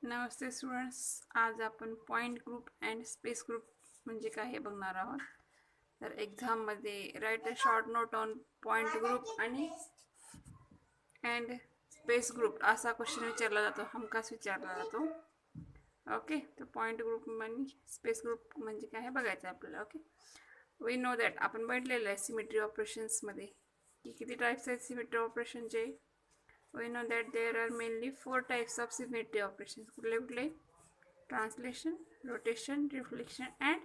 नमस्ते students, आज आपण point group and space group म्हणजे काय हे बघणार आहोत. तर एक्झाममध्ये right a short note on point group आणि अँड स्पेस ग्रुप असा क्वेश्चन विचारला जातो, हमखास विचारला जातो. ओके, तर पॉइंट ग्रुप आणि स्पेस ग्रुप म्हणजे काय हे बघायचं आपल्याला. ओके, वी नो दॅट आपण बघितलेलं आहे सिमेट्री ऑपरेशन्समध्ये की किती टाईप्स आहेत सिमेट्री ऑपरेशनचे. We know that there are mainly 4 types of symmetry operations. कुठले translation, rotation, reflection and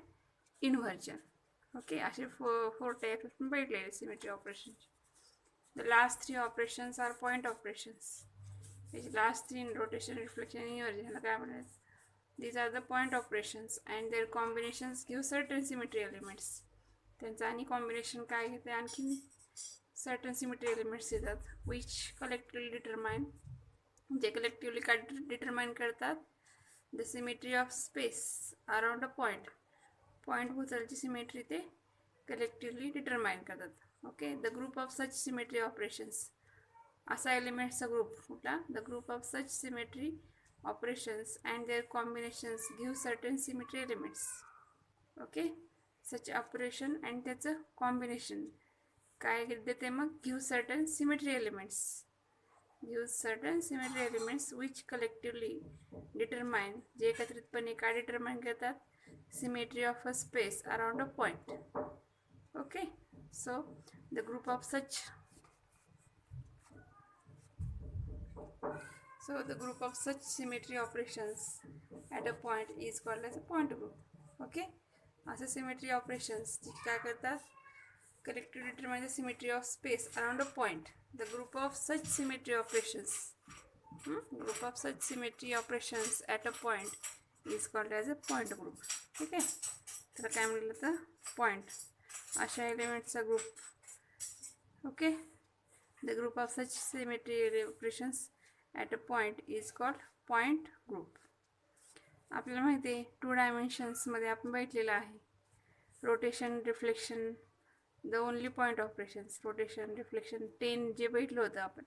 inversion. Okay, असे फोर टाइप्स आपण बघितलेले symmetry operation. The last 3 operations are point operations. The last 3 rotation, reflection and inversion ह्याला काय म्हणायचं. These are the point operations and their combinations give certain symmetry elements. त्यांचं आणि combination काय घेते आणखी certain symmetry elements येतात which collectively determine जे collectively काय determine करतात the symmetry of space around a point. point भोवतालची symmetry ते collectively determine करतात. Okay, the group of such symmetry operations असा एलिमेंट्सचा ग्रुप कुठला, the group of such symmetry operations and their combinations give certain symmetry elements. Okay, such operation and त्याचं combination काय देते मग, give certain symmetry elements. Use certain symmetry elements which collectively determine जे एकत्रितपणे काय determine करतात, symmetry of a space around a point. Okay, so the group of such symmetry operations at a point is called as a point group. Okay, असे symmetry operations काय करतात, collectively determine the symmetry of space around a point. The group of such symmetry operations at a point is called as a point group. ठीक आहे, तर काय म्हणलं तर point अशा एलिमेंट्सचा group. Okay, the group of such symmetry operations at a point is called point group. आपल्याला माहिती आहे 2 डायमेन्शन्समध्ये आपण बघितलेलं आहे rotation, reflection, the only point operations. Rotation, reflection, 10 जे बघितलं होतं आपण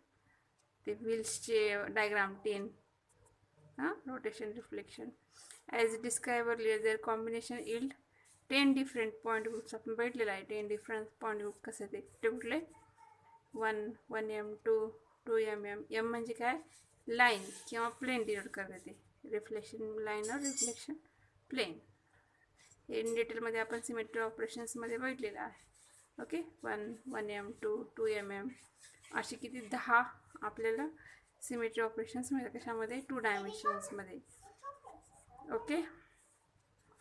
ते व्हील्सचे diagram 10. Rotation, reflection as describe earlier their combination yield 10 different point groups आपण बघितलेलं आहे. 10 डिफरंट पॉईंट ग्रुप कसे ते कुठले 1m, 2m. m म्हणजे काय, लाईन किंवा प्लेन डिनोट करते ते. रिफ्लेक्शन लाईन और रिफ्लेक्शन प्लेन. हे इन डिटेलमध्ये आपण सिमेट्री ऑपरेशन्समध्ये बघितलेलं आहे. ओके, 1m, 2m अशी किती 10 आपल्याला सिमेट्री ऑपरेशन्स मिळतात. कशामध्ये, 2 डायमेन्शन्समध्ये. Okay,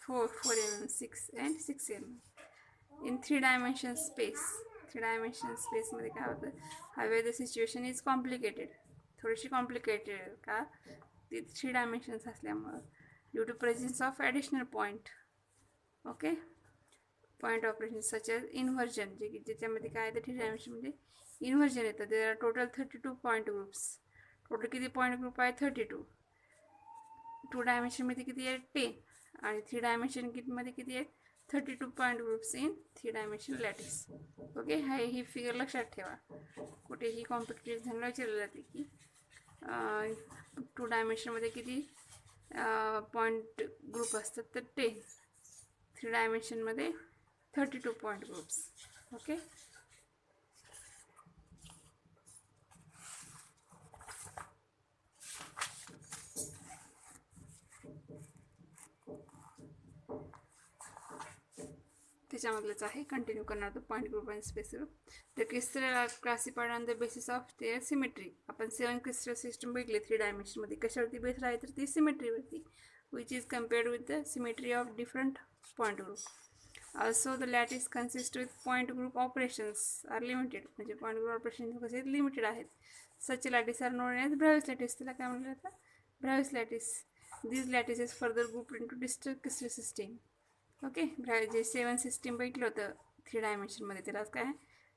4m, 6 and 6m. In 3 dimension space. 3 dimension स्पेसमध्ये काय होतं, however the situation is complicated. थोडीशी कॉम्प्लिकेटेड का, ती 3 डायमेन्शन्स असल्यामुळं due to presence of additional point. Okay, point operation such as inversion जे ज्याच्यामध्ये काय आहे, 3 डायमेन्शनमध्ये इन्व्हर्जन येतं. There are total 32 point groups. Total किती पॉईंट ग्रुप आहे, 32. 2 डायमेन्शनमध्ये किती आहे, 10. आणि 3 डायमेन्शन मध्ये किती आहेत, 32 point groups in 3 dimension lattice. Okay, he figure लक्षात ठेवा. कुठेही कॉम्पिटेटिव्ह एक्झामला विचारलं जाते की 2 डायमेन्शनमध्ये किती पॉईंट ग्रुप असतात, तर 10. 3 डायमेन्शनमध्ये 32 पॉईंट ग्रुप्स. ओके, त्याच्यामधलंच आहे, कंटिन्यू करणार होतो पॉईंट ग्रुप आणि space group. The crystal are classified on the basis of their symmetry. आपण 7 क्रिस्टल सिस्टम बघितले 3 डायमेन्शनमध्ये. कशावरती बेस आहे, तर ती सिमेट्रीवरती, which is compared with the symmetry of different point group. Also the lattice consists with point group operations are limited. म्हणजे point group operation कसे limited आहेत. Such lattice are known as Bravais lattice. त्याला काय म्हणलं जातं, Bravais lattice. These lattices further grouped into distinct crystal system. Okay, जे 7 system बघितलं होतं 3 डायमेन्शनमध्ये त्यालाच काय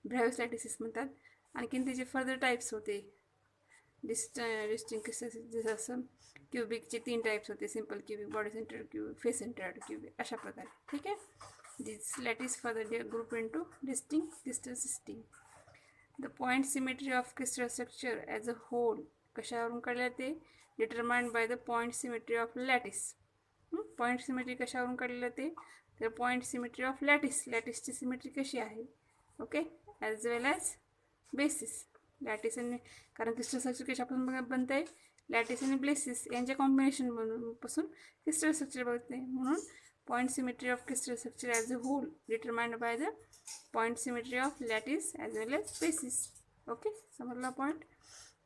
ब्राव्हिस लॅटिसेस म्हणतात. आणखीन त्याचे फर्दर टाईप्स होते डिस्टिंक्ट क्रिस्टल, जसं असं क्युबिकचे 3 टाईप्स होते, simple cubic, body centred cubic, face centred cubic, अशा प्रकारे. ठीक आहे, this lattice further group into distinct crystal system. The point symmetry of crystal structure as a whole कशावरून काढले ते, determined by the point symmetry of lattice. Point symmetry कशावरून काढलेलं ते, तर पॉइंट सिमेट्री ऑफ लॅटिस, लॅटिसची symmetry कशी आहे. ओके, ॲज वेल ॲज बेसिस. लॅटिस आणि, कारण क्रिस्टल स्ट्रक्चर कशापासून बनतं आहे, लॅटिस आणि बेसिस यांच्या कॉम्बिनेशन पासून क्रिस्टल स्ट्रक्चर बनते. म्हणून point symmetry of crystal structure as a hole determined by the point symmetry of lattice as well as basis. Okay, समजला point.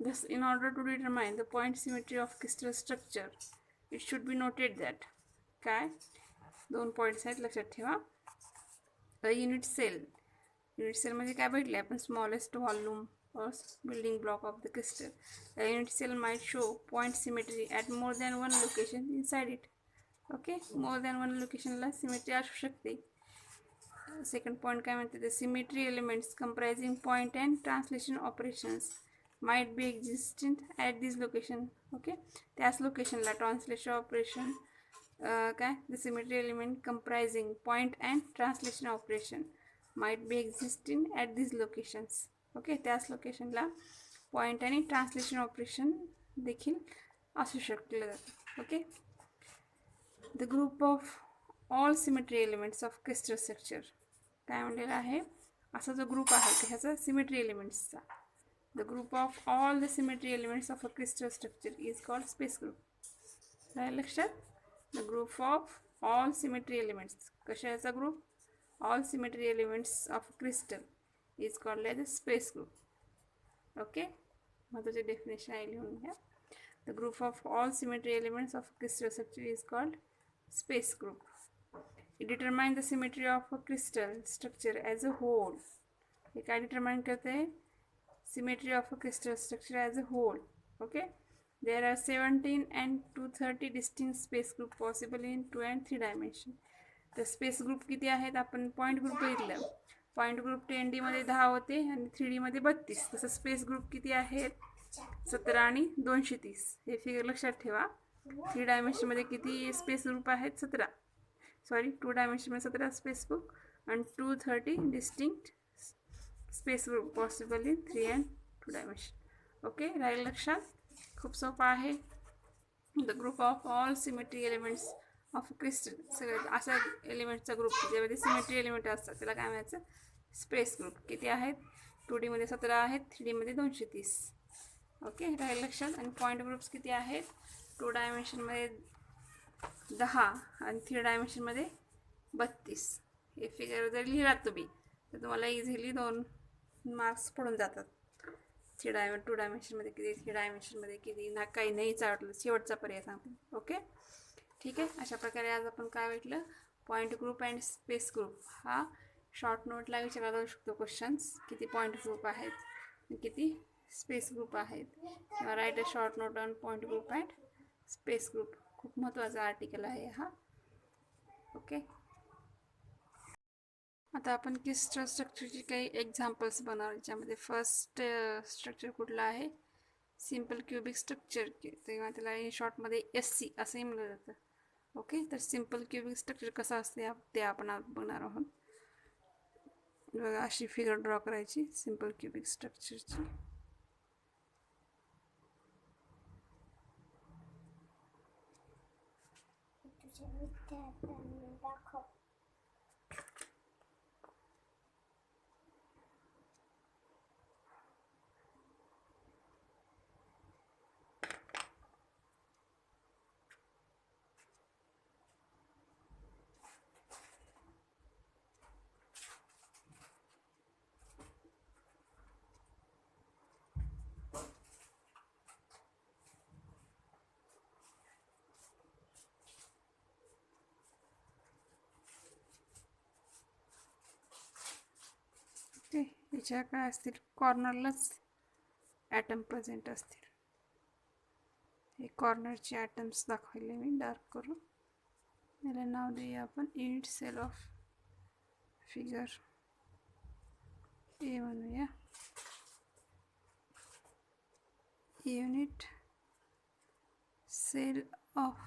Thus, in order to determine the point symmetry of crystal structure, it should be noted that काय 2 points आहेत, लक्षात ठेवा. A unit cell म्हणजे काय भेटले आपण, smallest volume or building block of the crystal. A unit cell might show point symmetry at more than one location inside it. Okay, more than one location ला symmetry असू शकते. Second point काय म्हणते, the symmetry elements comprising point and translation operations might be existent at this location. Okay, त्याच लोकेशनला translation operation काय, the symmetry element comprising point and translation operation might be existing at these locations. Okay, त्याच लोकेशनला point आणि translation operation देखील असू शकले जातं. Okay, the group of all symmetry elements of crystal structure काय म्हणलेलं आहे, असा जो ग्रुप आहे ह्याचा सिमेट्री एलिमेंट्सचा, the group of all the symmetry elements of a crystal structure is called space group. काय लक्षात, the group of all symmetry elements, कशाचा group, all symmetry elements of crystal is called as a space group. Okay, महत्वाचे definition आहे, लिहून घ्या. The group of all symmetry elements of crystal structure is called space group. It determines the symmetry of a crystal structure as a whole. हे काय determine करते हैं, symmetry of a crystal structure as a whole. Okay, there are 17 and 230 distinct space group possible in 2 and 3 dimension. तर space group किती आहेत, आपण point group बघितलं. Point group 10D मध्ये 10 होते आणि 3D मध्ये 32. तसं स्पेस ग्रुप किती आहेत, 17 आणि 230. हे फिगर लक्षात ठेवा. 3 डायमेन्शनमध्ये किती स्पेस ग्रुप आहेत, 17. सॉरी, 2 डायमेन्शनमध्ये 17 स्पेस ग्रुप आणि 230 distinct space group possible in 3 and 2 dimension. Okay, राहील लक्षात, खूप सोपं आहे. The group of all symmetry elements of crystal, सगळ्यात असा एलिमेंटचा ग्रुप ज्यामध्ये सिमेट्री एलिमेंट असतात त्याला काय म्हणायचं, स्पेस ग्रुप. किती आहेत, 2D मध्ये 17 आहेत, 3D मध्ये 230. ओके, राहील लक्षात. आणि पॉईंट ग्रुप्स किती आहेत, 2 डायमेन्शनमध्ये 10 आणि 3 डायमेन्शनमध्ये 32. हे फिगर जर लिहिलात तुम्ही तर तुम्हाला इझिली 2 मार्क्स पडून जातात. 2 डायमेन्शनमध्ये किती, 3 डायमेन्शनमध्ये किती, ना काही नाही चावटलं, शेवटचा पर्याय सांगते. ओके, ठीक आहे. अशा प्रकारे आज आपण काय भेटलं, point group and space group हा शॉर्ट नोटला विचारला जाऊ शकतो क्वेश्चन्स. किती पॉईंट ग्रुप आहेत, किती स्पेस ग्रुप आहेत, किंवा right a short note on point group and space group. खूप महत्त्वाचा आर्टिकल आहे हा. ओके, आता आपण क्रिस्टल स्ट्रक्चरची काही एक्झाम्पल्स बनवू. ज्यामध्ये फर्स्ट स्ट्रक्चर कुठलं आहे, सिम्पल क्युबिक स्ट्रक्चर, तेव्हा त्याला इन शॉर्टमध्ये SC असंही म्हटलं जातं. ओके, तर सिम्पल क्युबिक स्ट्रक्चर कसं असते ते आपण बघणार आहोत. बघा, अशी फिगर ड्रॉ करायची सिम्पल क्युबिक स्ट्रक्चरची. ओके, याच्या काय असतील, कॉर्नरलाच ॲटम प्रेझेंट असतील. हे कॉर्नरचे ॲटम्स दाखवले मी डार्क करून. याला नाव देऊया आपण unit cell of figure A म्हणूया. युनिट सेल ऑफ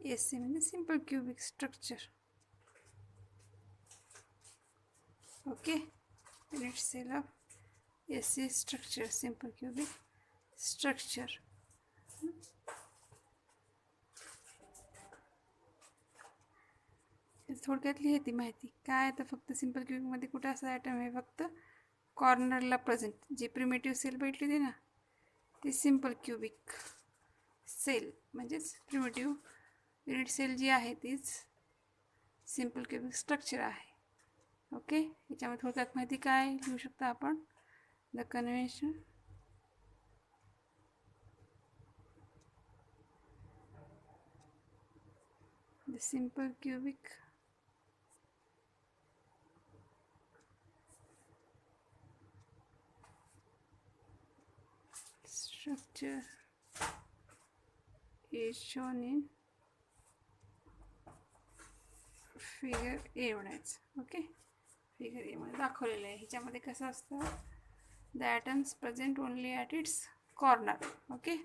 SC म्हणजे simple cubic structure. Okay, unit cell of SC structure, simple cubic structure. थोडक्यातली आहे ती माहिती. काय आता फक्त सिम्पल क्यूबिकमध्ये कुठं असा ॲटम आहे, फक्त कॉर्नरला प्रेझेंट. जी प्रिमेटिव्ह सेल भेटली होती ना, ती सिम्पल क्यूबिक सेल म्हणजेच प्रिमेटिव्ह युनिट सेल जी आहे तीच सिम्पल क्यूबिक स्ट्रक्चर आहे. ओके, याच्यामध्ये थोडक्यात माहिती काय लिहू शकता आपण? The convention the simple cubic structure is shown in figure A म्हणायचं. ओके, फिगर ए मध्ये दाखवलेलं आहे. ह्याच्यामध्ये कसं असतं, the atoms present only at its corner. Okay,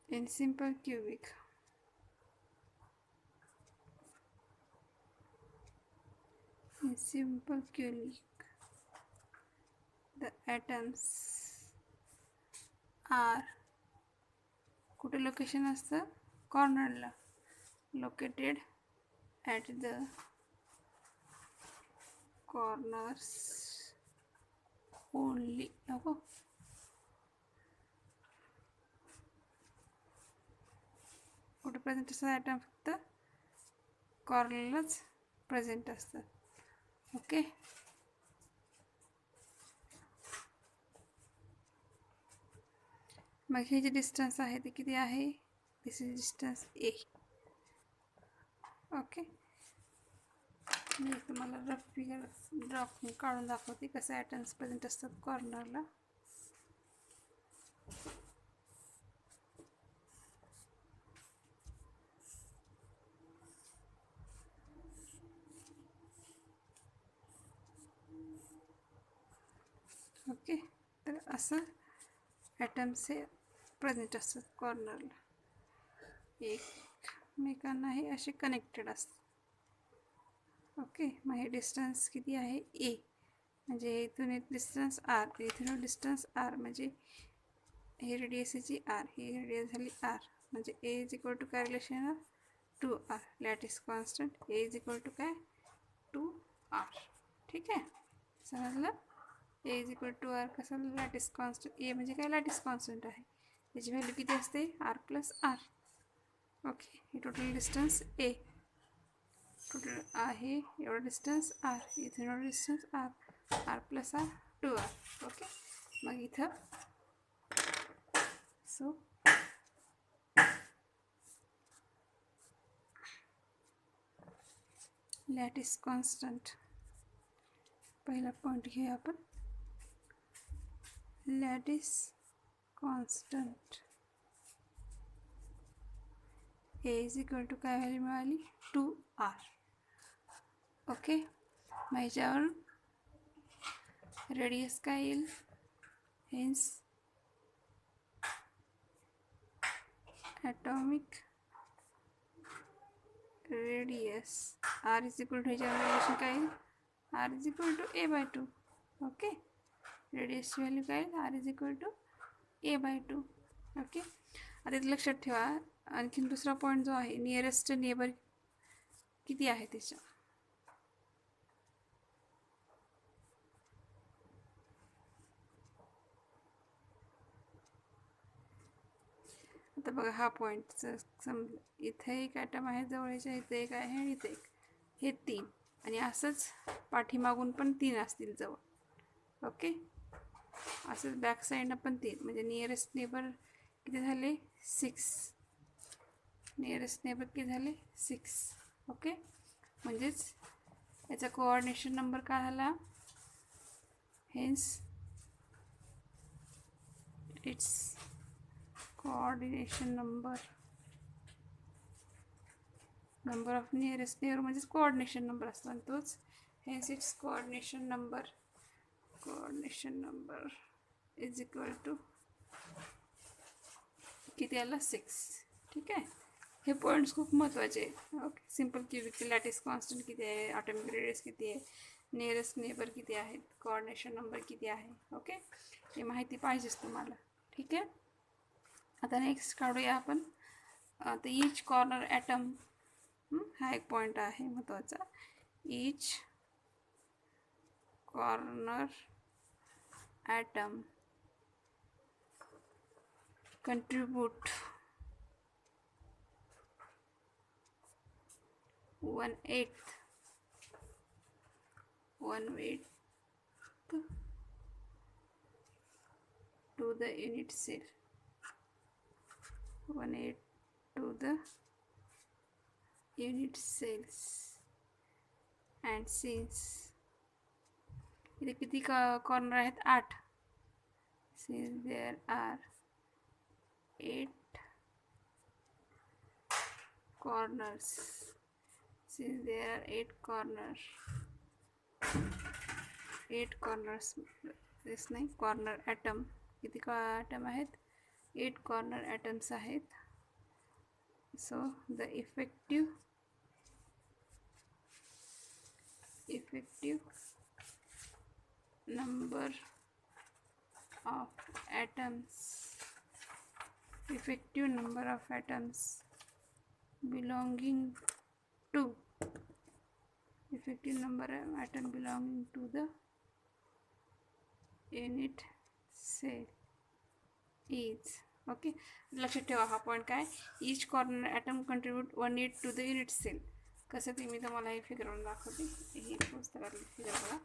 in simple cubic the atoms are कुठे लोकेशन असतं, कॉर्नरला, located at the corners only. नको, कुठे प्रेझेंट असतात ॲटम, फक्त कॉर्नरलाच प्रेझेंट असतात. ओके, मग हे जे डिस्टन्स आहे ते किती आहे? दिस इज डिस्टन्स ए. ओके, मी तुम्हाला रफ फिगर काढून दाखवते कसं ॲटम्स प्रेझेंट असतात कॉर्नरला. ओके, तर असं ॲटम्स हे प्रेझेंट असतात कॉर्नरला, एकमेकांना हे असे कनेक्टेड असतात. ओके, मग हे डिस्टन्स किती आहे? ए. म्हणजे इथून एक डिस्टन्स आर, इथून डिस्टन्स आर, म्हणजे हे रेडियसची आर, ही रेडियस झाली आर. म्हणजे ए इज इक्वल टू काय रिलेशन आहे? 2r. Lattice constant A is equal to काय? 2r. ठीक आहे, समजलं? A is equal to R कसं? Lattice constant. ए म्हणजे काय? लॅटिस कॉन्स्टंट आहे, त्याची व्हॅल्यू किती असते? R plus R. ओके, हे टोटल डिस्टन्स ए टोटल आहे एवढा डिस्टन्स आर, इथून एवढा distance R, R plus R 2r. Okay, मग इथं सो लॅटिस कॉन्स्टंट, पहिला पॉईंट घेऊया आपण. Lattice constant A is equal to काय व्हॅल्यू मिळाली? 2r. ओके, मग ह्याच्यावर रेडियस काय येईल? Hence atomic radius R is equal to, ह्याच्यावर रेडिएशन काय येईल? R is equal to a/2. Okay, रेडियसची व्हॅल्यू काय येईल? R is equal to a/2. Okay, आता इथे लक्षात ठेवा, आणखीन दुसरा पॉईंट जो आहे, नियरेस्ट नेबर किती आहे त्याच्या. आता बघा हा पॉईंटचं समजा, इथे एक ॲटम आहे जवळच्या, इथे एक आहे आणि इथे एक, हे 3, आणि असंच पाठीमागून पण 3 असतील जवळ. ओके, असंच बॅक साईडनं पण 3, म्हणजे नियरेस्ट नेबर किती झाले? 6. नियरेस्ट नेबर किती झाले? 6. ओके, म्हणजेच याचा कोऑर्डिनेशन नंबर काय झाला? Hence it's coordination number of nearest neighbour म्हणजेच कोऑर्डिनेशन नंबर असतो, आणि तोच hence it's coordination number is equal to किती आला? 6. ठीक आहे, हे पॉईंट्स खूप महत्त्वाचे आहेत. ओके, सिम्पल क्यूबिकचे लॅटिस कॉन्स्टंट किती आहे, ॲटॉमिक रेडियस किती आहे, नियरेस्ट नेबर किती आहेत, कोऑर्डिनेशन नंबर किती आहे. ओके, ही माहिती पाहिजेच तुम्हाला. ठीक आहे. आता नेक्स्ट काढूया आपण आता ईच कॉर्नर ॲटम. हा एक पॉईंट आहे महत्त्वाचा. Each corner atom contribute 1/8 to the unit cell. 1/8 to the unit cells. And since इथे किती कॉर्नर आहेत? 8. Since there are 8 corners. Since there are 8 corners. 8 corners. दिस नाही कॉर्नर ॲटम. किती ॲटम आहेत? 8 कॉर्नर ॲटम्स आहेत. So the effective number of atoms belonging to the unit cell is. Okay, लक्षात ठेवा हा पॉईंट काय. Each corner atom contribute 1/8 to the unit cell. कसं ते मी तुम्हाला ही फिगरवरून दाखवते. ही पुस्तकातली फिगर बघा.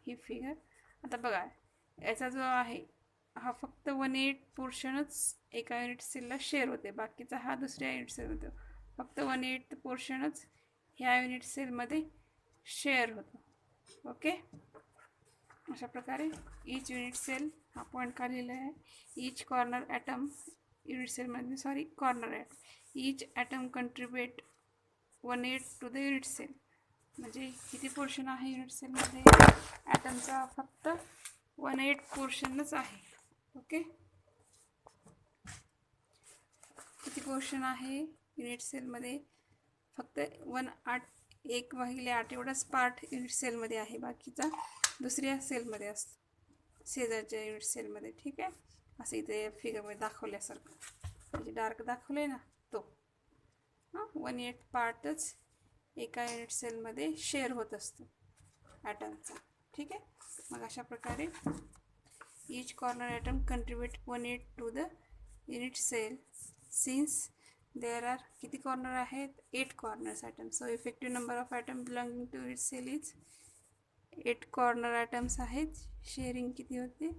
ही फिगर आता बघा, याचा जो आहे हा फक्त 1/8 पोर्शनच एका युनिट सेलला शेअर होते. बाकीचा हा दुसऱ्या युनिट सेल होतो. फक्त 1/8 पोर्शनच ह्या युनिट सेलमध्ये शेअर होतो. ओके, अशा प्रकारे ईच युनिट सेल हा पॉईंट का लिहिला आहे. ईच कॉर्नर ॲटम युनिट सेलमध्ये corner atom each atom contribute 1/8 to the unit cell. म्हणजे किती पोर्शन आहे युनिट सेलमध्ये? ॲटमचा फक्त 1/8 पोर्शनच आहे. ओके, किती पोर्शन आहे युनिट सेलमध्ये? फक्त 1/8 एवढाच पार्ट युनिट सेलमध्ये आहे. बाकीचा दुसऱ्या सेलमध्ये असतो, शेजारच्या युनिट सेलमध्ये. ठीक आहे, असं इथे फिगरमध्ये दाखवल्यासारखं म्हणजे डार्क दाखवलं आहे ना तो. 1/8 पार्टच एका युनिट सेलमध्ये शेअर होत असतो ॲटमचा. ठीक आहे, मग अशा प्रकारे each corner atom contribute 1/8 to the unit cell. Since there are किती कॉर्नर आहेत? 8 corners atom. So effective number of atom belonging to unit cell is 8 corner atoms आहेत. शेअरिंग किती होते?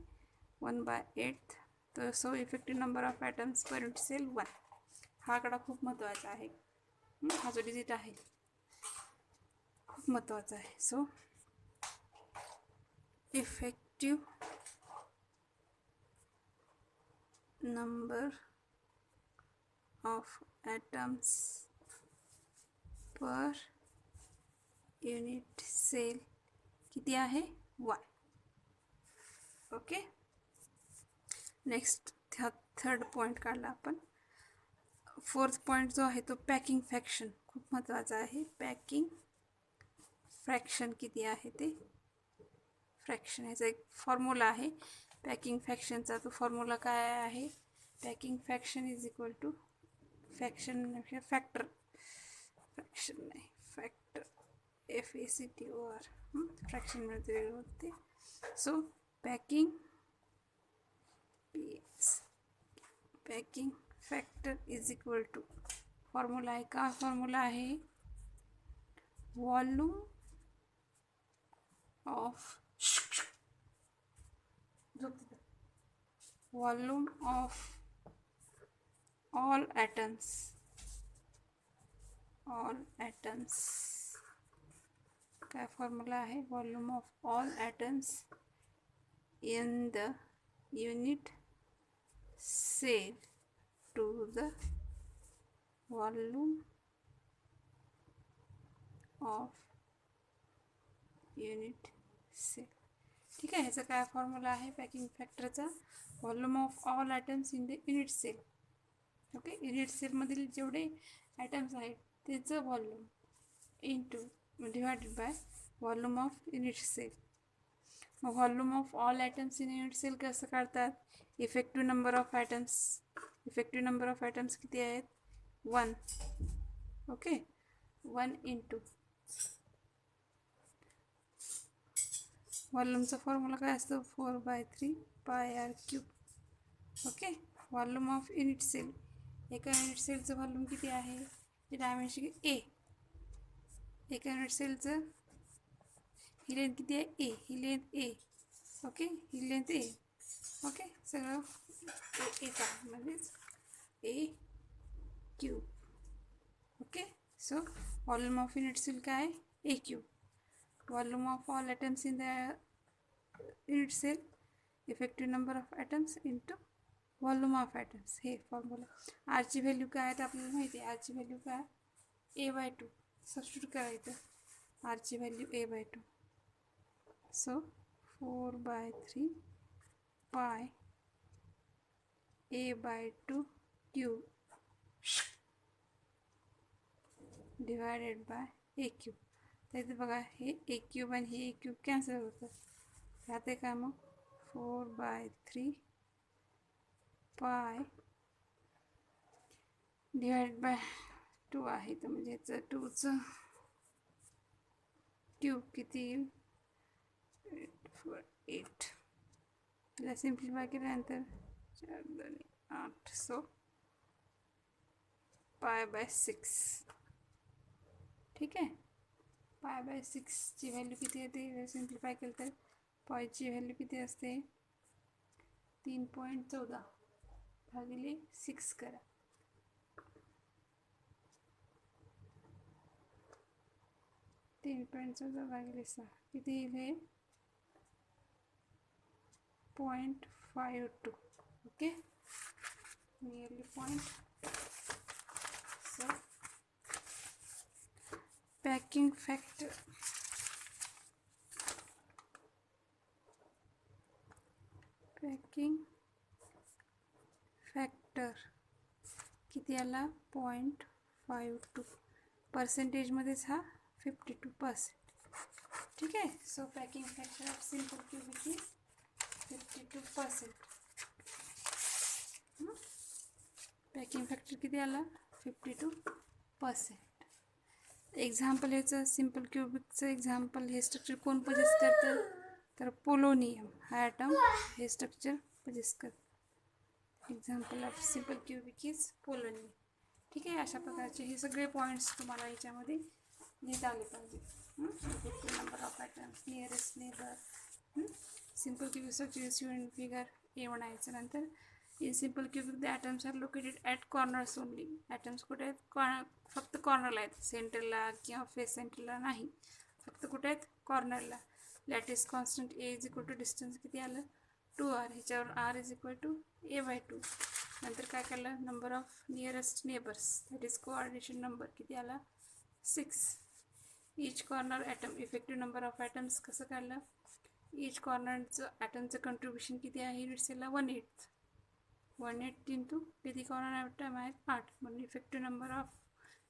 1/8. तर so effective number of atoms per unit cell 1. हा आकडा खूप महत्त्वाचा आहे. हा जो डिजिट आहे खूप महत्त्वाचा आहे. So effective number of atoms per unit cell किती आहे? 1. ओके, नेक्स्ट थर्ड पॉईंट काढला आपण. फोर्थ पॉईंट जो आहे तो पॅकिंग फ्रॅक्शन खूप महत्त्वाचा आहे. पॅकिंग फ्रॅक्शन किती आहे ते? फ्रॅक्शन याचा एक फॉर्म्युला आहे. पॅकिंग फ्रॅक्शनचा तो फॉर्म्युला काय आहे? Packing fraction is equal to factor FACTOR. Fraction मिळते वेगळं होते. So packing factor is equal to formula आहे का? फॉर्म्युला आहे वॉल्यूम ऑफ all atoms काय फॉर्म्युला आहे? Volume of all atoms in the unit cell to the volume of unit cell. ठीक आहे, ह्याचा काय फॉर्म्युला आहे पॅकिंग फॅक्टरचा? Volume of all atoms in the unit cell. Okay, unit सेलमधील जेवढे ॲटम्स आहेत त्याचं volume into divided by volume of unit cell. मग volume of all atoms in unit cell कसं काढतात? इफेक्टिव्ह नंबर ऑफ ॲटम्स किती आहेत? 1. ओके, 1 इंटू व्हॉल्यूमचा फॉर्म्युला काय असतो? 4/3 pi r cube. Okay, volume of unit cell, एका युनिट सेलचं volume किती आहे? ते डायमेन्शन ए. एका युनिट सेलचं ही लेंथ किती आहे? ए. ही लेंथ ए. ओके, ही लेंथ ए. ओके, सगळं एच आहे, म्हणजेच A cube. Okay, so volume of unit cell काय आहे? A cube. Volume of all atoms in the unit cell, effective number of atoms into volume of atoms. हे formula. आरची व्हॅल्यू काय आहे? तर आपल्याला माहिती आहे आरची व्हॅल्यू काय? A/2. सबस्टिट्यूट करायचं, आरची व्हॅल्यू A/2. सो 4/3 पाय A/2 cube divided by A cube. तर इथे बघा, हे ए क्यूब आणि हे ए क्यूब कॅन्सल होतं. राहते का मग? 4/3 पाय डिवायडेड बाय 2 आहे, तर म्हणजे याचं 2चं क्यूब किती येईल? 8. त्याला सिम्प्लिफाय केल्यानंतर 4 2 8. सो π/6. ठीक आहे, π/6ची व्हॅल्यू किती येते? सिम्प्लिफाय केलं तर पायची व्हॅल्यू किती असते? 3.14 भागिले 6 करा. 3.14 भागिले 6 किती येईल? हे 0.52. Okay, nearly point. So packing factor, किती आला? 0.52. पर्सेंटेजमध्येच हा 52%. ठीक आहे, so packing factor of simple cubic is 52%. Packing factor किती आला? 52%. एक्झाम्पल याचं सिम्पल क्यूबिकचं एक्झाम्पल, हे स्ट्रक्चर कोण पोजेस करतं? तर पोलोनियम हा ॲटम हे स्ट्रक्चर पोजेस करतं. Example of simple cubic is polonium. ठीक आहे, अशा प्रकारचे हे सगळे पॉईंट्स तुम्हाला याच्यामध्ये लिहिता आले पाहिजे. Number of atoms, nearest neighbour, simple cubic structure unit figure हे म्हणायचं. नंतर in simple cubic the atoms are located at corners only. Atoms कुठे आहेत? फक्त कॉर्नरला आहेत, सेंटरला किंवा फेस सेंटरला नाही, फक्त कुठे आहेत? कॉर्नरला. Lattice constant A is equal to distance किती आलं? 2r. ह्याच्यावर r is equal to A/2. नंतर काय केलं? Number of nearest neighbours, that is coordination number, किती आला? 6. Each corner atom, effective number of atoms कसं काढलं? इच कॉर्नरचं ॲटमचं कंट्रीब्युशन किती आहे युनिट सेलला? 1/8. 1/8 इंटू किती कॉर्नर ॲटम आहेत? 8. म्हणून effective number of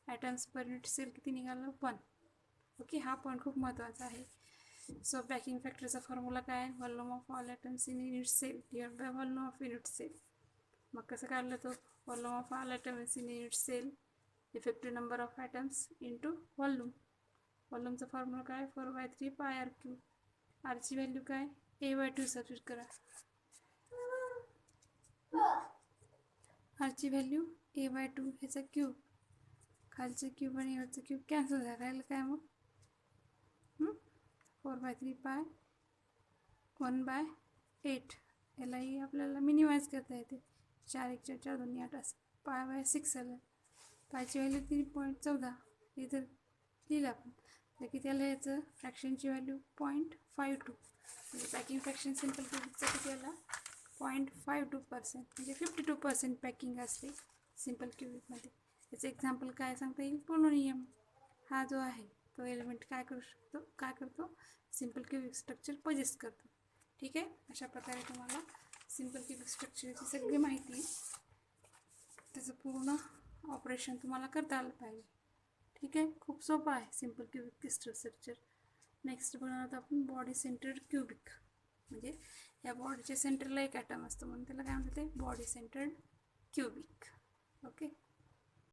atoms per unit cell किती निघालं? 1. ओके, हा पॉईंट खूप महत्त्वाचा आहे. सो पॅकिंग फॅक्टरचा फॉर्म्युला काय आहे? Volume of all atoms in unit cell divide by volume of unit cell. मग कसं काढलं तो? Volume of all atoms in unit cell, effective number of atoms into volume. व्हॉल्यूमचा फॉर्म्युला काय? 4/3 पाय आर क्यूब. आरची व्हॅल्यू काय? A/2 सबस्टिट्यूट करा. आरची value A/2, ह्याचा क्यूब, खालचं क्यूब आणि वरचं क्यूब कॅन्सल झालं. राहिलं काय मग? 4/3 पाय 1/8. यालाही आपल्याला मिनिमाइज करता येते. 4 1 4 2 8 असं. π/6 आलं. पायची व्हॅल्यू 3.14 इथं लिहिलं आपण. तर किती आलं याचं? फ्रॅक्शनची व्हॅल्यू 0.52. म्हणजे पॅकिंग फ्रॅक्शन सिम्पल क्यूबिकचं किती आला? 0.52%. म्हणजे 52% पॅकिंग असते सिम्पल क्यूबिकमध्ये. याचं एक्झाम्पल काय सांगता येईल? पोलोनियम हा जो आहे तो एलिमेंट काय करू शकतो? काय करतो? सिम्पल क्यूबिक स्ट्रक्चर पोजेस करतो. ठीक आहे, अशा प्रकारे तुम्हाला सिम्पल क्यूबिक स्ट्रक्चरची सगळी माहिती, त्याचं पूर्ण ऑपरेशन तुम्हाला करता आलं पाहिजे. ठीक आहे, खूप सोपं आहे simple cubic crystal structure. Next बनवत आपण बॉडी सेंटर्ड क्यूबिक. म्हणजे या बॉडीच्या सेंटरला एक ॲटम असतो म्हणून त्याला काय म्हणतात ते बॉडी सेंटर्ड क्युबिक.